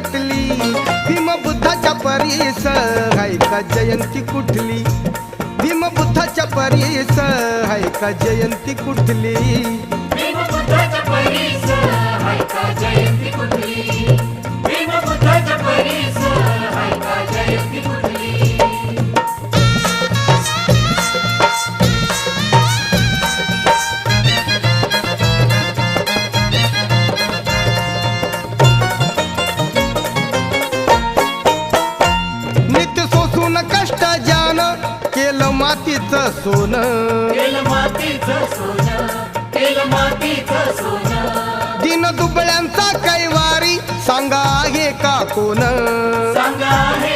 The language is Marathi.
नटली भीम बुद्धाच्या परीस हाय का जयंती कुठली भीम बुद्धाच्या परीस हाय का जयंती कुठली भीम बुद्धाच्या परीस हाय का जयंती कुठली भीम बुद्धाच्या परीस हाय का जयंती कुठली नित्य सोसून कष्ट जान केलं मातीचं सोनं केलं मातीचं सोनं केलं मातीचं सोनं दिन दुबळ्यांचा कैवारी सांगा आहे का कोण सांगा आहे